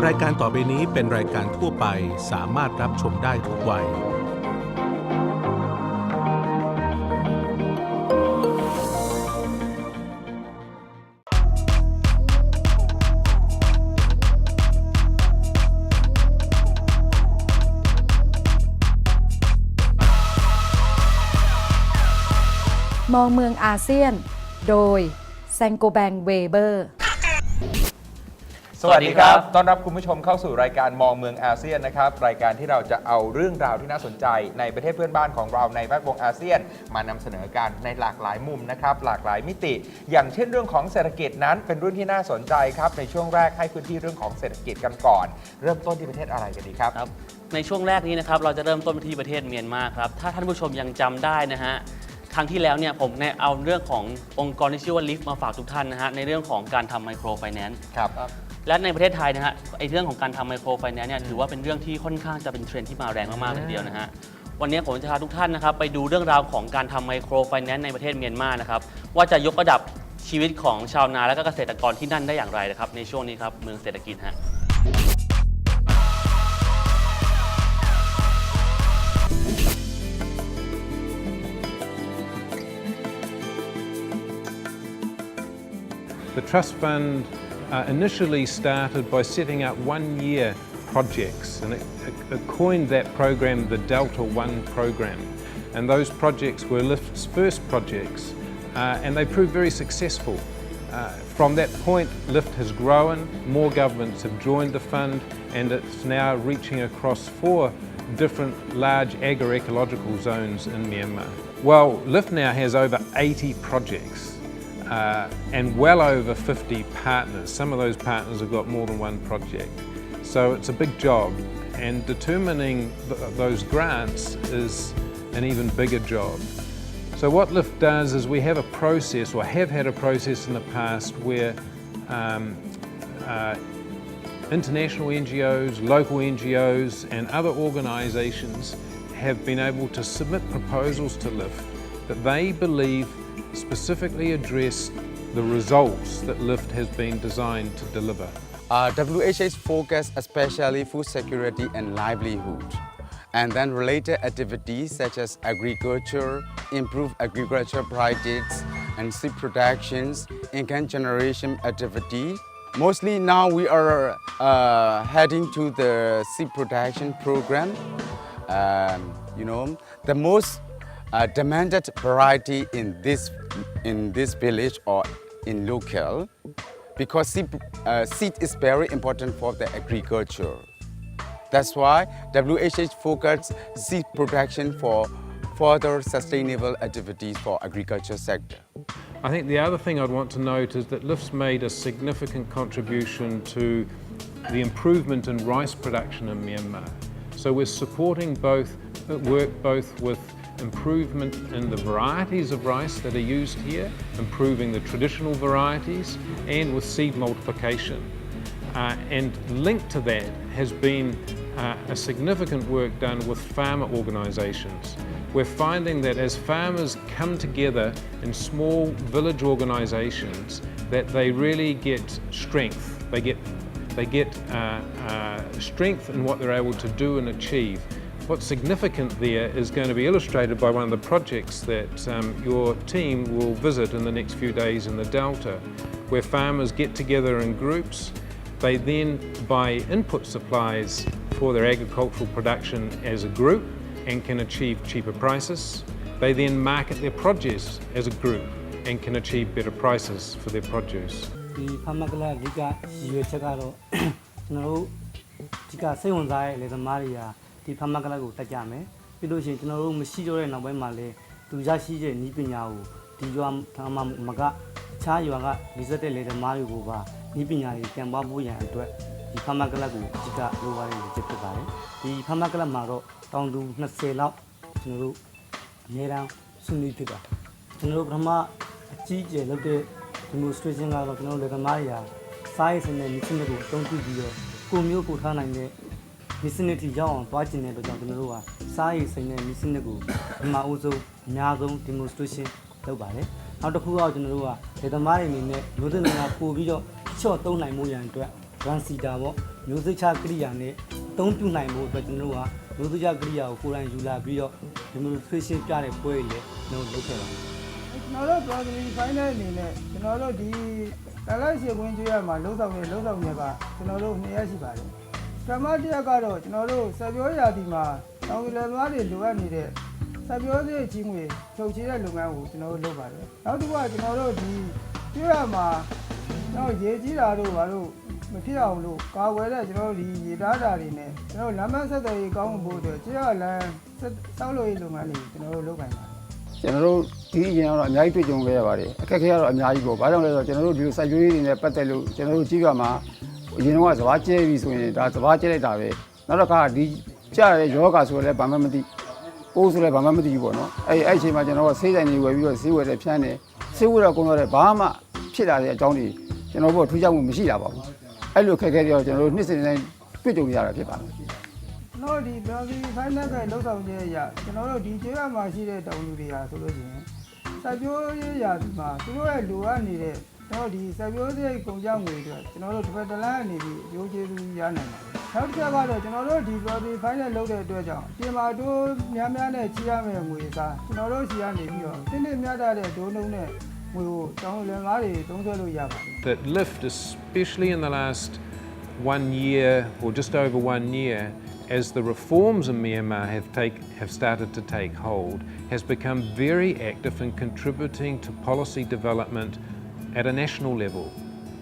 รายการต่อไปนี้เป็นรายการทั่วไปสามารถรับชมได้ทุกวัยมองเมืองอาเซียนโดยแซงโกแบงเวเบอร์สวัสดีครับต้อนรับคุณผู้ชมเข้าสู่รายการมองเมืองอาเซียนนะครับรายการที่เราจะเอาเรื่องราวที่น่าสนใจในประเทศเพื่อนบ้านของเราในแวดวงอาเซียนมานำเสนอกันในหลากหลายมุมนะครับหลากหลายมิติอย่างเช่นเรื่องของเศรษฐกิจนั้นเป็นเรื่องที่น่าสนใจครับในช่วงแรกให้พื้นที่เรื่องของเศรษฐกิจกันก่อนเริ่มต้นที่ประเทศอะไรกันดีครับในช่วงแรกนี้นะครับเราจะเริ่มต้นที่ประเทศเมียนมาครับถ้าท่านผู้ชมยังจำได้นะฮะครั้งที่แล้วเนี่ยผมเอาเรื่องขององค์กรที่ชื่อว่าลิฟต์มาฝากทุกท่านนะฮะในเรื่องของการทำไมโครไฟแนนซ์ครับและในประเทศไทยนะฮะไอ้เรื่องของการทำไมโครไฟแนนซ์เนี่ยถือว่าเป็นเรื่องที่ค่อนข้างจะเป็นเทรนด์ที่มาแรงมากๆเลยทีเดียวนะฮะวันนี้ผมจะพาทุกท่านนะครับไปดูเรื่องราวของการทำไมโครไฟแนนซ์ในประเทศเมียนมานะครับว่าจะยกระดับชีวิตของชาวนาและก็เกษตรกรที่นั่นได้อย่างไรนะครับในช่วงนี้ครับเมืองเศรษฐกิจฮะThe trust fund initially started by setting up one-year projects, and it coined that program the Delta One program. And those projects were Lift's first projects, and they proved very successful. From that point, Lift has grown, more governments have joined the fund, and it's now reaching across 4 different large agroecological zones in Myanmar. Well, Lift now has over 80 projects. And well over 50 partners. Some of those partners have got more than one project. So it's a big job, and determining those grants is an even bigger job. So what LIFT does is we have a process, or have had a process in the past, where international NGOs, local NGOs and other organisations have been able to submit proposals to LIFT that they believe specifically address the results that LIFT has been designed to deliver. WHH focus especially food security and livelihood, and then related activities such as agriculture, improve agriculture practices and seed productions, income generation activity. Mostly now we are heading to the seed production program. The most demanded variety in this village or in local, because seed is very important for the agriculture. That's why WHH focused seed production for further sustainable activities for agriculture sector. I think the other thing I'd want to note is that LIFT's made a significant contribution to the improvement in rice production in Myanmar. So we're supporting both with improvement in the varieties of rice that are used here, improving the traditional varieties, and with seed multiplication. And linked to that has been a significant work done with farmer organisations. We're finding that as farmers come together in small village organisations, that they really get strength. They get strength in what they're able to do and achieve. What's significant there is going to be illustrated by one of the projects that your team will visit in the next few days in the Delta, where farmers get together in groups. They then buy input supplies for their agricultural production as a group and can achieve cheaper prices. They then market their produce as a group and can achieve better prices for their produce. The ဖမ်းမကလကိုတက်ကြမယ်ပြီးလို့ရှိရင်ကျွန်တော်တို့မရှိကြတဲ့နောက်ပိုင်းမှာလေသူရရှိတဲ့ဤပညာကိုဒီရွာမကအခြားရွာကဒီစက်တဲ့လေသမားတွေကိုပါဤပညာတွေပြန်ပွားဖို့ရန်အတွက်ဒီဖမ်းမကလကိုအဓိကလိုပါတယ်လို့ဖြစ်ပါတယ်ဒီဖမ်းမကလမှာတော့တောင်သူ20လောက်ကျွန်တော်တို့အများအားဆွေးနွေးဖြစ်တာကျွန်တော်တို့ပထမအကြီးကျယ်လုပ်တဲ့ demonstration ကတော့ကျွန်တော်တို့လေသမားတွေဟာစားရည်စတဲ့ဤစနစ်ကိုအသုံးပြုပြီးတော့ကိုမျိုးပို့ထားနိုင်တဲ့ vicinity ရောက်အောင်သွားကျင်တဲ့အတွက်ကြောင့်ကျွန်တော်တို့ကစားရည်စိမ်တဲ့ vicinity ကိုဒီမှာအစိုးအများဆုံး demonstration လုပ်ပါတယ်နောက်တစ်ခုကကျွန်တော်တို့ကဒေသမားတွေအနေနဲ့မျိုးစံတွေကပို့ပြီးတော့ချော့သုံးနိုင်မှုရန်အတွက် ရန်စီတာပေါ့မျိုးစိတ်ချကရိယာနဲ့အသုံးပြုနိုင်ဖို့အတွက်ကျွန်တော်တို့ကမျိုးစိတ်ချကရိယာကိုကိုယ်တိုင်ယူလာပြီးတော့ demonstration ပြတဲ့ပွဲတွေလည်းကျွန်တော်လုပ်ခဲ့ပါတယ် ကျွန်တော်တို့ Broadway Final အနေနဲ့ကျွန်တော်တို့ဒီကာလရှေ့ကွင်းကျွေးရမှာလှုပ်ဆောင်ရကကျွန်တော်တို့2ရက်ရှိပါတယ်။ပထမတစ်ရက်ကတော့ကျွန်တော်တို့စက်ပြောရာသီမှာတောင်ကလေးသမားတွေလိုအပ်နေတဲ့စက်ပြောစရိတ်ကြီးငွေထုတ်ချေတဲ့လုပ်ငန်းကိုကျွန်တော်တို့လုပ်ပါတယ်။နောက်တစ်ခုကကျွန်တော်တို့ဒီကျွေးရမှာတော့ရေကြီးတာတို့ဘာလို့မဖြစ်အောင်လို့ကာဝယ်တဲ့ကျွန်တော်တို့ဒီရေသားတာတွေနဲ့ကျွန်တော်လမ်းမဆက်သွယ်ရေးကောင်းဖို့အတွက်ကျွေးရလမ်းစောက်လို့ရေးလုပ်ငန်းတွေကျွန်တော်တို့လုပ်နိုင်ပါတယ်။ ကျွန်တော်တို့ဒီအရင်ကတော့အများကြီးတွေ့ကြုံခဲ့ရပါတယ်အခက်အခဲကတော့အများကြီးပေါ့ဘာကြောင့်လဲဆိုတော့ကျွန်တော်တို့ဒီလိုစိုက်ပျိုးရေးတွေနဲ့ပတ်သက်လို့ကျွန်တော်တို့ကြီးကမှာအရင်တော့စဘာကျဲပြီဆိုရင်ဒါစဘာကျဲလိုက်တာပဲနောက်တစ်ခါဒီကြားရတဲ့ယောဂဆိုလည်းဘာမှမသိပိုးဆိုလည်းဘာမှမသိဘူးပေါ့နော်အဲ့အချိန်မှာကျွန်တော်ကဆေးဆိုင်တွေဝယ်ပြီးတော့ဆေးဝယ်တဲ့ဖြန်းတယ်ဆေးဝယ်တော့ကုန်တော့ဘာမှဖြစ်လာတဲ့အကြောင်းတွေကျွန်တော်တို့ထူးခြားမှုမရှိတာပါဘူးအဲ့လိုခက်ခဲတွေတော့ကျွန်တော်တို့နှစ်စဉ်တိုင်းတွေ့ကြုံရတာဖြစ်ပါတယ်ကျွန်တော်ဒီ Broadway Final ကလောက်ဆောင်ခြင်းအရာကျွန်တော်တို့ဒီကျေးရွာမှာရှိတဲ့တောင်လူတွေဟာဆိုလို့ရှိရင်စိုက်ပျိုးရေးရာဒီမှာသူတို့ရဲ့လိုအပ်နေတဲ့ကျွန်တော်ဒီစိုက်ပျိုးရေးကုန်ကြငွေတွေကျွန်တော်တို့တစ်ဖက်တစ်လမ်းအနေပြီးရိုးကျေးဇူးရနိုင်ပါတယ်။နောက်တစ်ချက်ကတော့ကျွန်တော်တို့ဒီ Broadway Final လုပ်တဲ့အတွက်ကြောင့်ပြင်မာတိုးများများနဲ့ချီရမယ့်ငွေစားကျွန်တော်တို့ရှိရနေပြီးတော့တင်းတင်းမြတ်တဲ့ဒိုးနှုံးနဲ့ငွေကိုတောင်းလင်ကားတွေသုံးဆွဲလို့ရပါတယ်။ That lift, especially in the last 1 year or just over 1 year, as the reforms in Myanmar have started to take hold, has become very active in contributing to policy development at a national level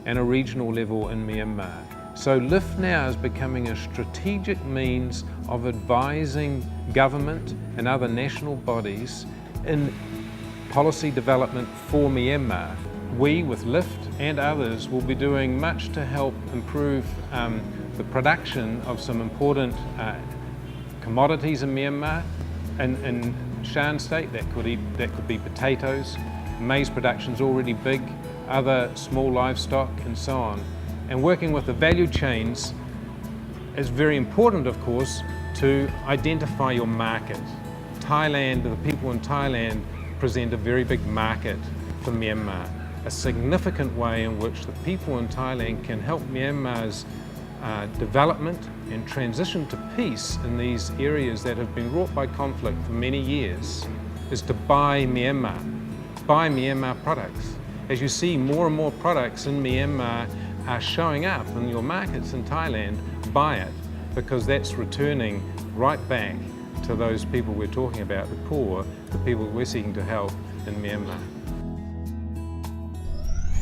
and a regional level in Myanmar. So LIFT now is becoming a strategic means of advising government and other national bodies in policy development for Myanmar. We, with LIFT and others, will be doing much to help improve the production of some important commodities in Myanmar. In Shan State, that could be potatoes. Maize production's already big, other small livestock, and so on. And working with the value chains is very important, of course, to identify your market. Thailand, the people in Thailand present a very big market for Myanmar. A significant way in which the people in Thailand can help Myanmar's development and transition to peace in these areas that have been wrought by conflict for many years is to buy Myanmar products. As you see, more and more products in Myanmar are showing up in your markets in Thailand. Buy it, because that's returning right back to those people we're talking about, the poor, the people we're seeking to help in Myanmar.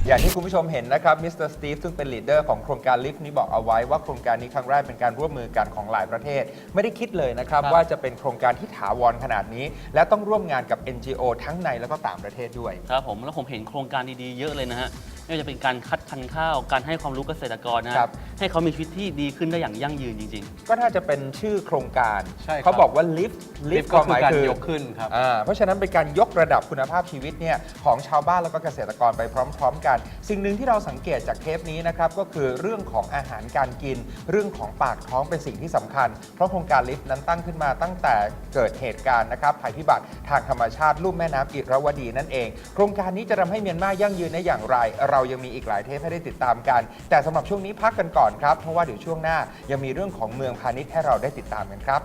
อย่างที่คุณผู้ชมเห็นนะครับมิสเตอร์สตีฟซึ่งเป็นลีดเดอร์ของโครงการลิฟต์นี้บอกเอาไว้ว่าโครงการนี้ครั้งแรกเป็นการร่วมมือกันของหลายประเทศไม่ได้คิดเลยนะครับว่าจะเป็นโครงการที่ถาวรขนาดนี้และต้องร่วมงานกับ NGO ทั้งในและก็ต่างประเทศด้วยครับผมแล้วผมเห็นโครงการดีๆเยอะเลยนะฮะไม่ว่าจะเป็นการคัดพันธุ์ข้าวการให้ความรู้เกษตรกรนะครับให้เขามีชีวิตที่ดีขึ้นได้อย่างยั่งยืนจริงๆก็น่าจะเป็นชื่อโครงการเขาบอกว่าลิฟต์ก็คือการยกขึ้นครับเพราะฉะนั้นเป็นการยกระดับคุณภาพชีวิตเนี่ยของชาวบ้านแล้วก็เกษตรกรไปพร้อมๆกันสิ่งหนึ่งที่เราสังเกตจากเทปนี้นะครับก็คือเรื่องของอาหารการกินเรื่องของปากท้องเป็นสิ่งที่สำคัญเพราะโครงการลิฟต์นั้นตั้งขึ้นมาตั้งแต่เกิดเหตุการณ์นะครับภัยพิบัติทางธรรมชาติลุ่มแม่น้ำอิระวดีนั่นเองโครงการนี้จะทำให้เมียนมายั่งยืนได้อย่างไรเรายังมีอีกหลายเทปให้ได้ติดตามกันแต่สำหรับช่วงนี้พักกันก่อนครับเพราะว่าเดี๋ยวช่วงหน้ายังมีเรื่องของเมืองพาณิชย์ให้เราได้ติดตามกันครับ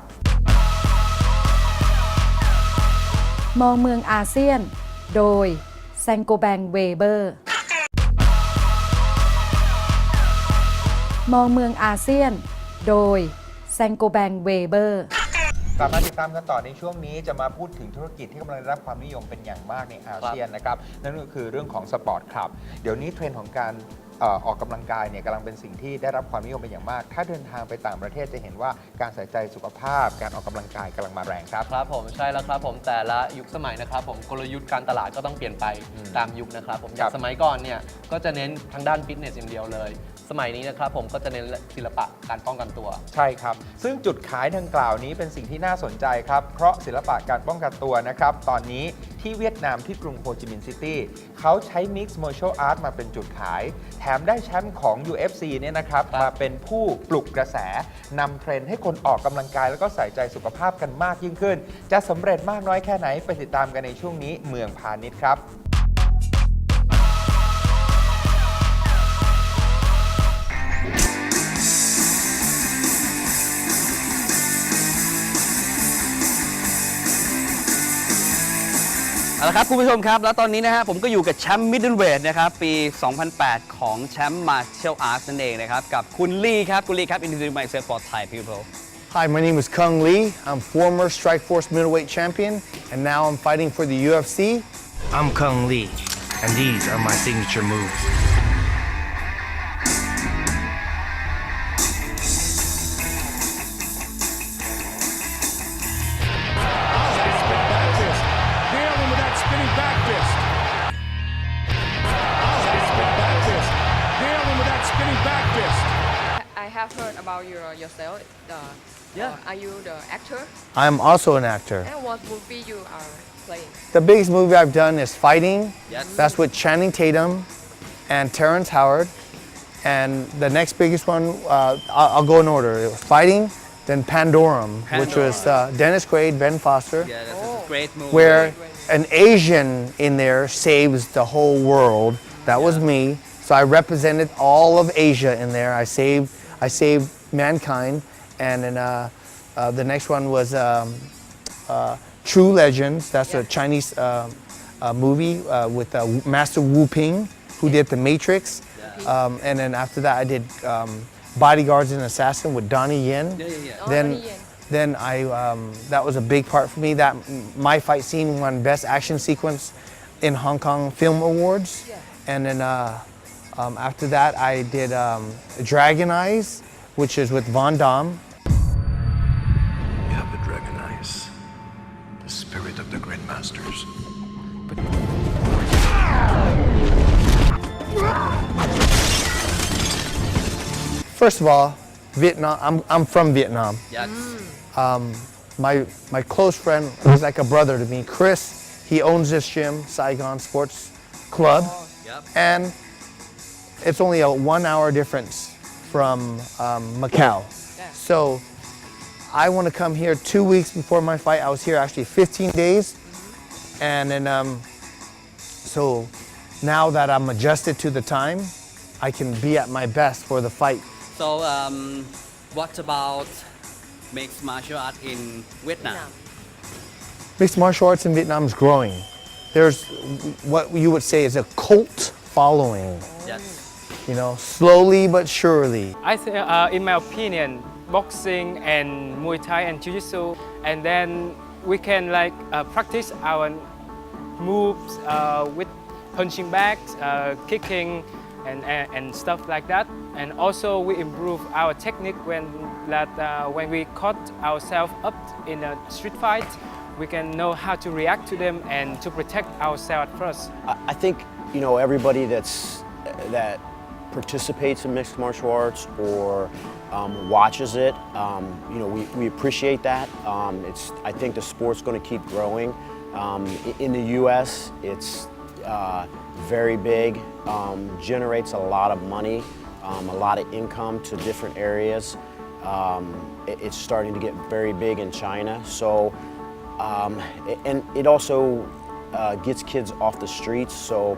มองเมืองอาเซียนโดยแซงโกแบงเวเบอร์มองเมืองอาเซียนโดยแซงโกแบงเวเบอร์กลับมาติดตามกันต่อในช่วงนี้จะมาพูดถึงธุรกิจที่กำลังได้รับความนิยมเป็นอย่างมากในอาเซียนนะครับนั่นก็คือเรื่องของสปอร์ตคลับเดี๋ยวนี้เทรนด์ของการออกกำลังกายเนี่ยกำลังเป็นสิ่งที่ได้รับความนิยมเป็นอย่างมากถ้าเดินทางไปต่างประเทศจะเห็นว่าการใส่ใจสุขภาพการออกกำลังกายกำลังมาแรงครับครับผมใช่แล้วครับผมแต่ละยุคสมัยนะครับผมกลยุทธ์การตลาดก็ต้องเปลี่ยนไปตามยุคนะครับผมจากสมัยก่อนเนี่ยก็จะเน้นทางด้านฟิตเนสอย่างเดียวเลยสมัยนี้นะครับผมก็จะเน้นศิลปะการป้องกันตัวใช่ครับซึ่งจุดขายดังกล่าวนี้เป็นสิ่งที่น่าสนใจครับเพราะศิลปะการป้องกันตัวนะครับตอนนี้ที่เวียดนามที่กรุงโฮจิมินห์ซิตี้เขาใช้ Mixed Martial Art มาเป็นจุดขายแถมได้แชมป์ของ UFC เนี่ยนะครับมาเป็นผู้ปลุกกระแสนำเทรนด์ให้คนออกกำลังกายแล้วก็ใส่ใจสุขภาพกันมากยิ่งขึ้นจะสำเร็จมากน้อยแค่ไหนไปติดตามกันในช่วงนี้เมืองพาณิชย์ครับ ละครับคุณผู้ชมครับแล้วตอนนี้นะฮะผมก็อยู่กับแชมป์มิดเดิลเวทนะครับปี 2008 ของแชมป์มาร์เชียลอาร์ตนั่นเองนะครับกับคุณลี่ครับคุณลี่ครับ introduce myself for Thai people Hi, my name is Kung Lee. I'm former Strikeforce middleweight champion, and now I'm fighting for the UFC. I'm Kung Lee, and these are my signature moves. I have heard about yourself. Are you the actor? I'm also an actor. And what movie you are playing? The biggest movie I've done is Fighting. Yes. That's with Channing Tatum and Terrence Howard. And the next biggest one, I'll go in order. It was Fighting, then Pandorum, which was Dennis Quaid, Ben Foster, yeah that's a great movie where an Asian in there saves the whole world. That was me. So I represented all of Asia in there. I saved mankind. And then the next one was True Legends. That's a Chinese movie with Master Wu Ping, who did The Matrix. And then after that, I did Bodyguards and Assassin with Donnie Yen. Then I that was a big part for me. That my fight scene won Best Action Sequence in Hong Kong Film Awards. And then after that, I did Dragon Eyes, which is with Von Damme. You have the dragon eyes, the spirit of the great masters. First of all, Vietnam. I'm from Vietnam. yes My close friend was like a brother to me. Chris, he owns this gym, Saigon Sports Club, yep and it's only a 1 hour difference from Macau. So I want to come here 2 weeks before my fight. I was here actually 15 days, and then so now that I'm adjusted to the time, I can be at my best for the fight. so what about mixed martial art in Vietnam Mixed martial arts in Vietnam is growing. There's what you would say is a cult following. yes You know, slowly but surely. I think, in my opinion, boxing and Muay Thai and Jiu-Jitsu, and then we can practice our moves with punching bags, kicking, and stuff like that. And also we improve our technique when we caught ourselves up in a street fight, we can know how to react to them and to protect ourselves first. I think everybody that participates in mixed martial arts or watches it, we appreciate that. I think the sport's going to keep growing. In the U.S., it's very big, generates a lot of money, a lot of income to different areas. It's starting to get very big in China. So, and it also gets kids off the streets. So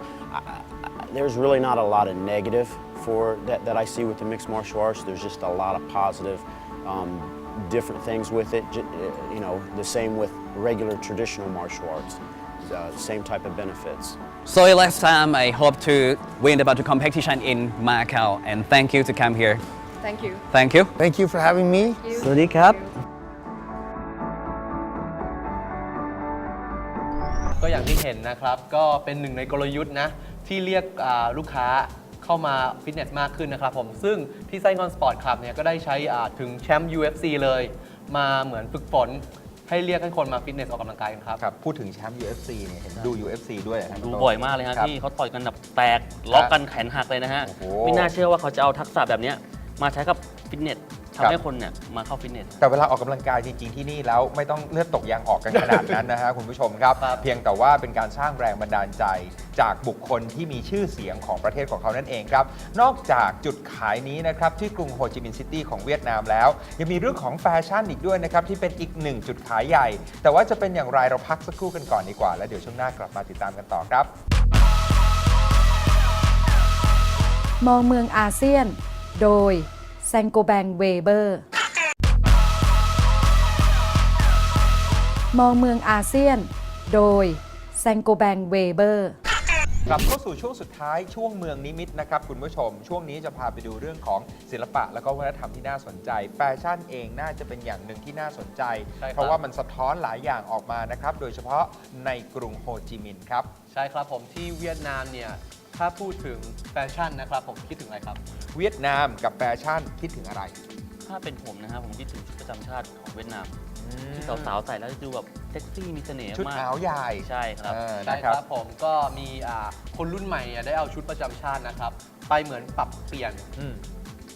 there's really not a lot of negative for that I see with the mixed martial arts. There's just a lot of positive, different things with it. The same with regular traditional martial arts. Same type of benefits. so last time I hope to win the battle competition in Macau and thank you to come here Thank you. thank you Thank you for having me. สวัสดีครับ ก็อย่างที่เห็นนะครับก็เป็นหนึ่งในกลยุทธ์นะที่เรียกลูกค้าเข้ามาฟิตเนสมากขึ้นนะครับผมซึ่งที่ไซงอนสปอร์ตคลับเนี่ยก็ได้ใช้ถึงแชมป์ UFC เลยมาเหมือนฝึกฝนให้เรียกให้คนมาฟิตเนสออกกำลังกายกันครับ ครับพูดถึงแชมป์ UFC เนี่ยเห็นดู UFC ด้วยนะ ดูบ่อยมากเลยฮะ ครับ ที่เขาต่อยกันแบบแตกล็อกกันแขนหักเลยนะฮะ โอ้โห ไม่น่าเชื่อว่าเขาจะเอาทักษะแบบเนี้ยมาใช้กับฟิตเนส ครับ ทำให้คนเนี่ยมาเข้าฟิตเนส แต่เวลาออกกำลังกายจริงๆที่นี่แล้วไม่ต้องเลือดตกยางออกกันขนาดนั้นนะฮะ คุณผู้ชมครับ เพียงแต่ว่าเป็นการสร้างแรงบันดาลใจจากบุคคลที่มีชื่อเสียงของประเทศของเขานั่นเองครับ นอกจากจุดขายนี้นะครับที่กรุงโฮจิมินห์ซิตี้ของเวียดนามแล้ว ยังมีเรื่องของแฟชั่นอีกด้วยนะครับที่เป็นอีกหนึ่งจุดขายใหญ่ แต่ว่าจะเป็นอย่างไรเราพักสักครู่กันก่อนดีกว่าแล้วเดี๋ยวช่วงหน้ากลับมาติดตามกันต่อครับ มองเมืองอาเซียนโดยแซงโกแบงเวเบอร์มองเมืองอาเซียนโดยแซ แซงโกแบงเวเบอร์ กลับเข้าสู่ช่วงสุดท้ายช่วงเมืองนิมิตนะครับคุณผู้ชมช่วงนี้จะพาไปดูเรื่องของศิลปะและก็วัฒนธรรมที่น่าสนใจแฟชั่นเองน่าจะเป็นอย่างหนึ่งที่น่าสนใจ เพราะว่ามันสะท้อนหลายอย่างออกมานะครับโดยเฉพาะในกรุงโฮจิมินห์ครับ ใช่ครับผมที่เวียดนามเนี่ยถ้าพูดถึงแฟชั่นนะครับผมคิดถึงอะไรครับ เวียดนามกับแฟชั่นคิดถึงอะไร ถ้าเป็นผมนะครับผมคิดถึงชุดประจำชาติของเวียดนามที่สาวๆใส่แล้วจะดูแบบเซ็กซี่มีเสน่ห์มาก ชุดขาวใหญ่ ใช่ครับ ใช่ครับผมก็มีคนรุ่นใหม่เนี่ยได้เอาชุดประจำชาตินะครับไปเหมือนปรับเปลี่ยน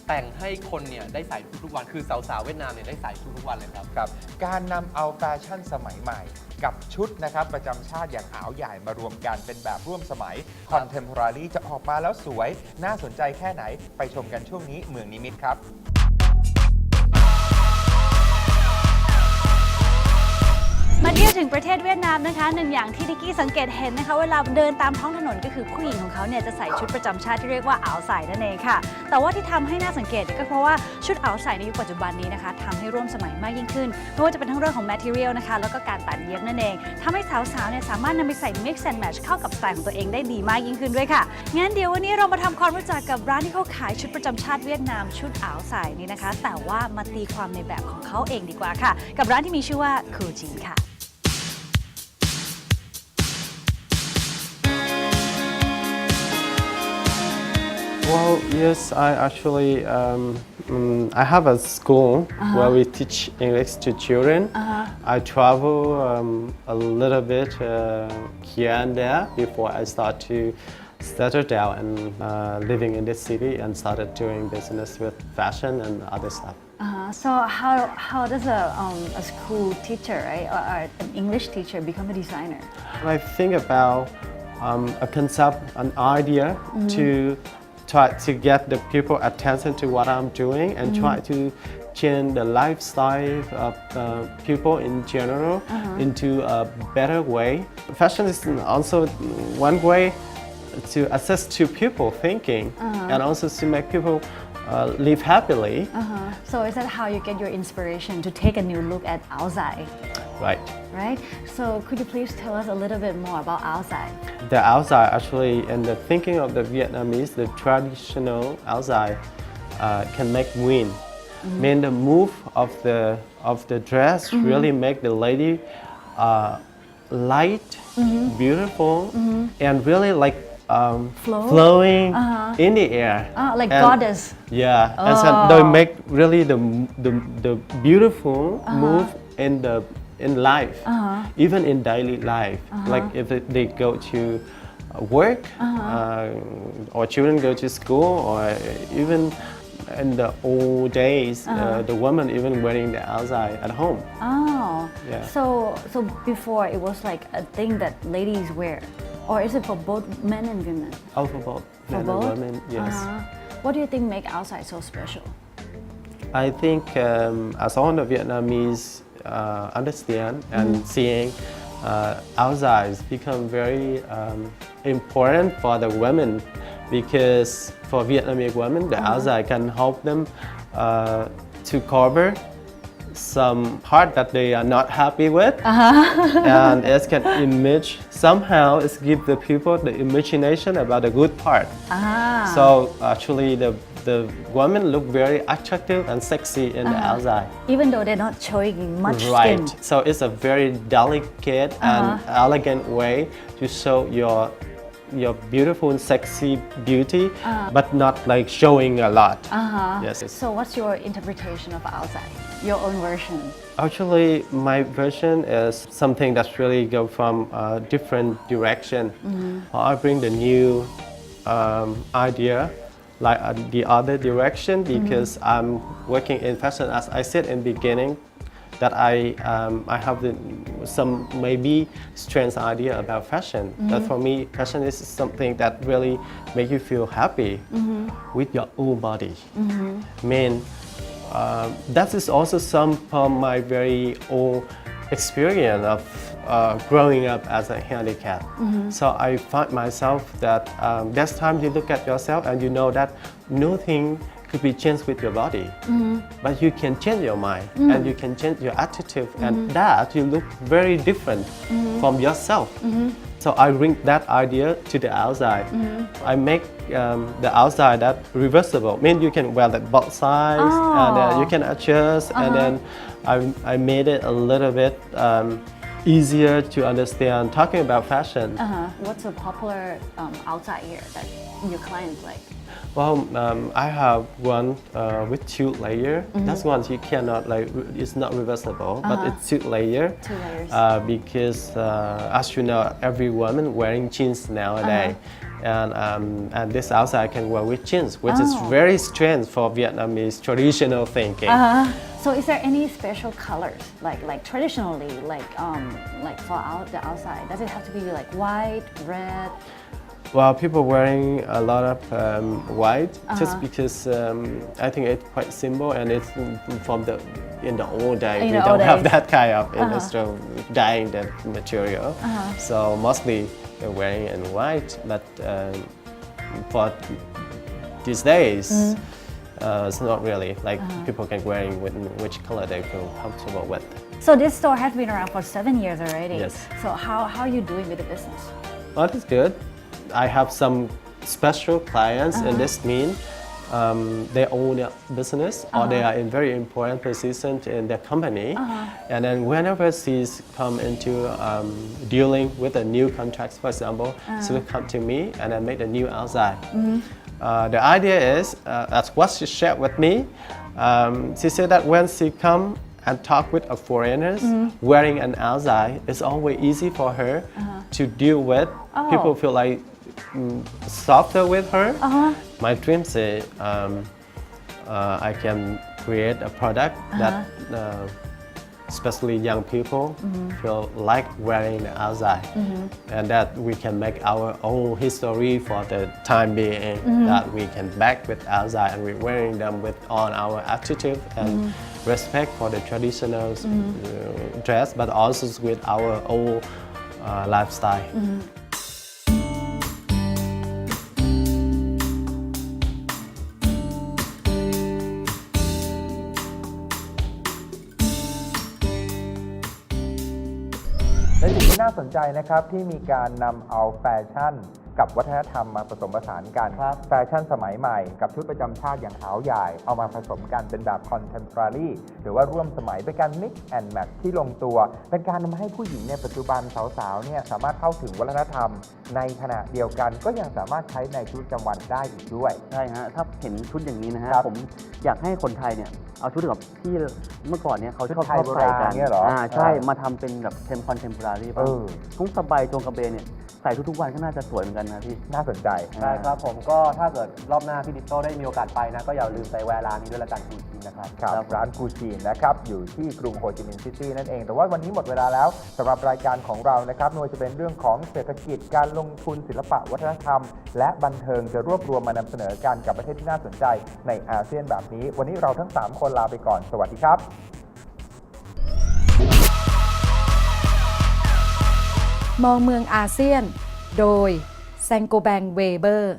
แต่งให้คนเนี่ยได้ใส่ทุกๆวันคือสาวๆเวียดนามเนี่ยได้ใส่ทุกๆวันเลยครับครับการนำเอาแฟชั่นสมัยใหม่กับชุดนะครับประจำชาติอย่างขาวใหญ่มารวมกันเป็นแบบร่วมสมัย Contemporary จะออกมาแล้วสวยน่าสนใจแค่ไหนไปชมกันช่วงนี้เมืองนิมิตครับ มาเที่ยวถึงประเทศเวียดนามนะคะหนึ่งอย่างที่นิกกี้สังเกตเห็นนะคะเวลาเดินตามท้องถนนก็คือผู้หญิงของเขาเนี่ยจะใส่ชุดประจำชาติที่เรียกว่าอ่าวใส่นั่นเองค่ะแต่ว่าที่ทำให้น่าสังเกตก็เพราะว่าชุดอ่าวใส่ในยุคปัจจุบันนี้นะคะทำให้ร่วมสมัยมากยิ่งขึ้นไม่ว่าจะเป็นทั้งเรื่องของ material นะคะแล้วก็การตัดเย็บนั่นเองทำให้สาวๆเนี่ยสามารถนำไปใส่ mix and match เข้ากับสไตล์ของตัวเองได้ดีมากยิ่งขึ้นด้วยค่ะงั้นเดี๋ยววันนี้เรามาทำความรู้จักกับร้านที่เขาขายชุดประจำชาติเวียดนามชุดอ่าวใส่นี่นะคะแต่ว่ามาตีความในแบบของเขาเองดีกว่าค่ะกับร้านที่มีชื่อว่าคูจินค่ะ Well, yes, I actually I have a school where we teach English to children. I travel a little bit here and there before I start to settle down and living in this city and started doing business with fashion and other stuff. So how does a school teacher, right, or an English teacher become a designer? I think about a concept, an idea to try to get the people attention to what I'm doing and try to change the lifestyle of people in general into a better way. Fashion is also one way to assist to people thinking and also to make people live happily. So is that how you get your inspiration to take a new look at outside? Right. Right? So could you please tell us a little bit more about outside? The outside actually, in the thinking of the Vietnamese, the traditional outside can make wind. I mean the move of the dress really make the lady light, beautiful, and really like flowing in the air. Like and, goddess. Yeah, and so they make really the beautiful move in life, even in daily life. Like if they go to work, or children go to school, or even in the old days, the woman even wearing the outside at home. Oh, yeah. So before it was like a thing that ladies wear, or is it for both men and women? Oh, for both men and women, yes. What do you think make outside so special? I think as all the Vietnamese understand and seeing outside become very important for the women, because for Vietnamese women, the outside can help them to cover some part that they are not happy with, and it can image somehow it give the people the imagination about the good part. So actually the women look very attractive and sexy in the outside. Even though they're not showing much Right. skin. So it's a very delicate and elegant way to show your beautiful and sexy beauty, but not like showing a lot. Yes. So what's your interpretation of outside? Your own version? Actually, my version is something that's really go from a different direction. I bring the new idea like the other direction, because I'm working in fashion, as I said in the beginning, that I have some maybe strange idea about fashion. But for me, fashion is something that really make you feel happy with your own body. I mean, that is also some of my very own experience of growing up as a handicap. So I find myself that there's time you look at yourself and you know that nothing could be changed with your body, but you can change your mind and you can change your attitude, and that you look very different from yourself. So I bring that idea to the outside. I make the outside that reversible. I mean, you can wear that both sides, and you can adjust, and then I made it a little bit easier to understand talking about fashion. What's a popular outside here that your clients like? Well, I have one with 2 layers. That's one you cannot it's not reversible, but it's 2 layers. 2 layers. Because as you know, every woman wearing jeans nowadays. And this outside can wear with jeans, which is very strange for Vietnamese traditional thinking. So is there any special colors like traditionally for the outside? Does it have to be like white, red? Well, people wearing a lot of white just because I think it's quite simple, and it's from in the old days we don't have that kind of industry of dyeing the material. So mostly they're wearing in white, but for these days it's not really like people can wearing with which color they feel comfortable with. So this store has been around for 7 years already. Yes. So how are you doing with the business? Well, that's good. I have some special clients in this mean they own a business or they are in very important positions in their company, and then whenever she's come into dealing with a new contract, for example, she will come to me and then make the new outside. The idea is that's what she shared with me. She said that when she come and talk with a foreigners wearing an outside, it's always easy for her to deal with. People feel like softer with her. My dream is I can create a product that especially young people feel like wearing the outside, and that we can make our own history for the time being, that we can back with outside and we're wearing them with on our attitude and respect for the traditional dress, but also with our own lifestyle.และสิ่งที่น่าสนใจนะครับที่มีการนำเอาแฟชั่นกับวัฒนธรรมมาผสมผสานกันแฟชั่นสมัยใหม่กับชุดประจำชาติอย่างขาวใหญ่เอามาผสมกันเป็นแบบ contemporary หรือว่าร่วมสมัยเป็นการ mix and match ที่ลงตัวเป็นการทำให้ผู้หญิงในปัจจุบันสาวๆเนี่ยสามารถเข้าถึงวัฒนธรรมในขณะเดียวกันก็ยังสามารถใช้ในชีวิตประจำวันได้อีกด้วยใช่ฮะถ้าเห็นชุดอย่างนี้นะฮะผมอยากให้คนไทยเนี่ยเอาชุดแบบที่เมื่อก่อนเนี่ยเขาชอบใส่กันใช่มาทำเป็นแบบคอนเทมพอรารีบ้างทุกสบายจงกระเบนเนี่ยใส่ทุกๆวันก็น่าจะสวยเหมือนกันนะพี่น่าสนใจใช่ครับผมก็ถ้าเกิดรอบหน้าพี่ดิโต้ได้มีโอกาสไปนะก็อย่าลืมไปแวะร้านนี้ด้วยละกันกูจีนนะครับร้านกูจีนนะครับอยู่ที่กรุงโฮจิมินห์ซิตี้นั่นเองแต่ว่าวันนี้หมดเวลาแล้วสำหรับรายการของเรานะครับไม่ว่าจะเป็นเรื่องของเศรษฐกิจการลงทุนศิลปะวัฒนธรรมและบันเทิงจะรวบรวมมานำเสนอกันกับประเทศที่น่าสนใจในอาเซียนแบบนี้วันนี้เราทั้ง3คนลาไปก่อนสวัสดีครับมองเมืองอาเซียนโดยแซงโกแบงเวเบอร์